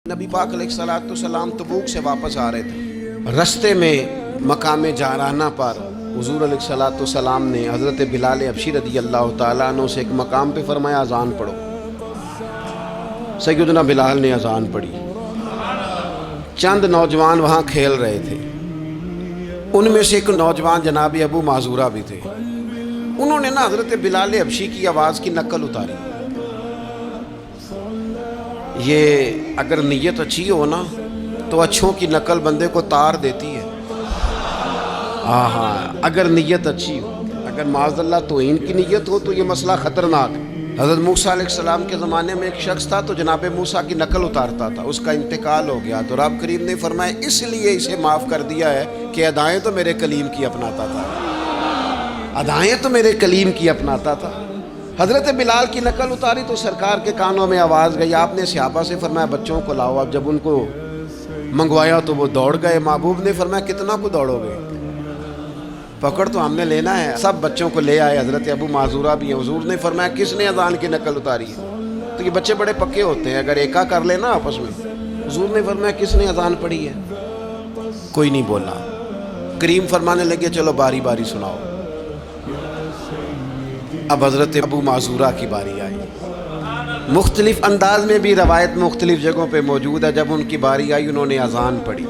نبی پاک علیہ السلام تبوک سے واپس آ رہے تھے، رستے میں مقام جارانہ پر حضور علیہ السلام نے حضرت بلال حبشی رضی اللہ تعالیٰ عنہ سے ایک مقام پہ فرمایا اذان پڑھو۔ سیدنا بلال نے اذان پڑھی۔ چند نوجوان وہاں کھیل رہے تھے، ان میں سے ایک نوجوان جناب ابو معذورہ بھی تھے۔ انہوں نے حضرت بلال حبشی کی آواز کی نقل اتاری۔ یہ اگر نیت اچھی ہو نا تو اچھوں کی نقل بندے کو تار دیتی ہے۔ اگر نیت اچھی ہو، اگر معاذ اللہ توہین کی نیت ہو تو یہ مسئلہ خطرناک ہے۔ حضرت موسیٰ علیہ السلام کے زمانے میں ایک شخص تھا تو جناب موسیٰ کی نقل اتارتا تھا، اس کا انتقال ہو گیا تو رب کریم نے فرمایا اس لیے اسے معاف کر دیا ہے کہ ادائیں تو میرے کلیم کی اپناتا تھا، ادائیں تو میرے کلیم کی اپناتا تھا۔ حضرت بلال کی نقل اتاری تو سرکار کے کانوں میں آواز گئی۔ آپ نے صحابہ سے فرمایا بچوں کو لاؤ۔ اب جب ان کو منگوایا تو وہ دوڑ گئے۔ محبوب نے فرمایا کتنا کو دوڑو گے؟ پکڑ تو ہم نے لینا ہے۔ سب بچوں کو لے آئے، حضرت ابو معذورہ بھی ہیں۔ حضور نے فرمایا کس نے اذان کی نقل اتاری ہے؟ تو یہ بچے بڑے پکے ہوتے ہیں، اگر ایکا کر لے نا آپس میں۔ حضور نے فرمایا کس نے اذان پڑھی ہے؟ کوئی نہیں بولا۔ کریم فرمانے لگے چلو باری باری سناؤ۔ اب حضرت ابو معذورہ کی باری آئی۔ مختلف انداز میں بھی روایت مختلف جگہوں پہ موجود ہے۔ جب ان کی باری آئی انہوں نے اذان پڑھی۔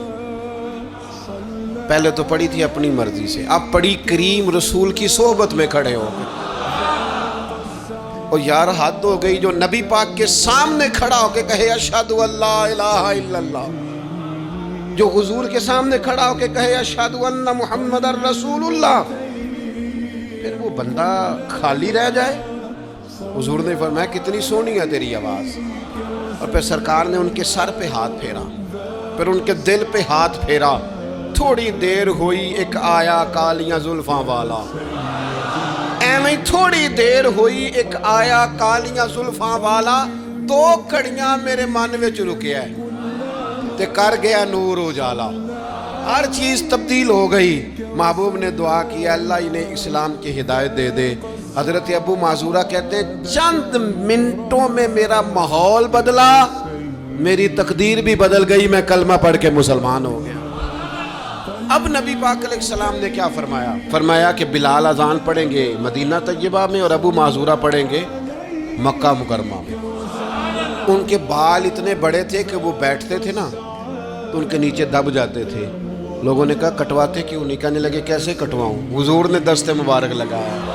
پہلے تو پڑھی تھی اپنی مرضی سے، اب پڑھی کریم رسول کی صحبت میں کھڑے ہو گئے۔ اور یار حد ہو گئی، جو نبی پاک کے سامنے کھڑا ہو کے کہے اشہد ان لا الہ الا اللہ، جو حضور کے سامنے کھڑا ہو کے کہے اشہد ان محمد رسول اللہ، پھر وہ بندہ خالی رہ جائے؟ حضور نے فرمایا کتنی سونی ہے تیری آواز۔ اور پھر سرکار نے ان کے سر پہ ہاتھ پھیرا، پھر ان کے دل پہ ہاتھ پھیرا۔ تھوڑی دیر ہوئی ایک آیا کالیاں زلفاں والا، ایویں تھوڑی دیر ہوئی ایک آیا کالیاں زلفاں والا، دو کڑیاں میرے من وچ رکیا ہے تے کر گیا نور اجالا۔ ہر چیز تبدیل ہو گئی۔ محبوب نے دعا کی اللہ انہیں اسلام کی ہدایت دے دے۔ حضرت ابو معذورہ کہتے ہیں چند منٹوں میں میرا ماحول بدلا، میری تقدیر بھی بدل گئی، میں کلمہ پڑھ کے مسلمان ہو گیا۔ اب نبی پاک علیہ السلام نے کیا فرمایا؟ فرمایا کہ بلال اذان پڑھیں گے مدینہ طیبہ میں اور ابو معذورہ پڑھیں گے مکہ مکرمہ میں۔ ان کے بال اتنے بڑے تھے کہ وہ بیٹھتے تھے نا تو ان کے نیچے دب جاتے تھے۔ لوگوں نے کہا کٹواتے کیوں نہیں؟ کہنے لگے کیسے کٹواؤں؟ حضور نے دست مبارک لگایا۔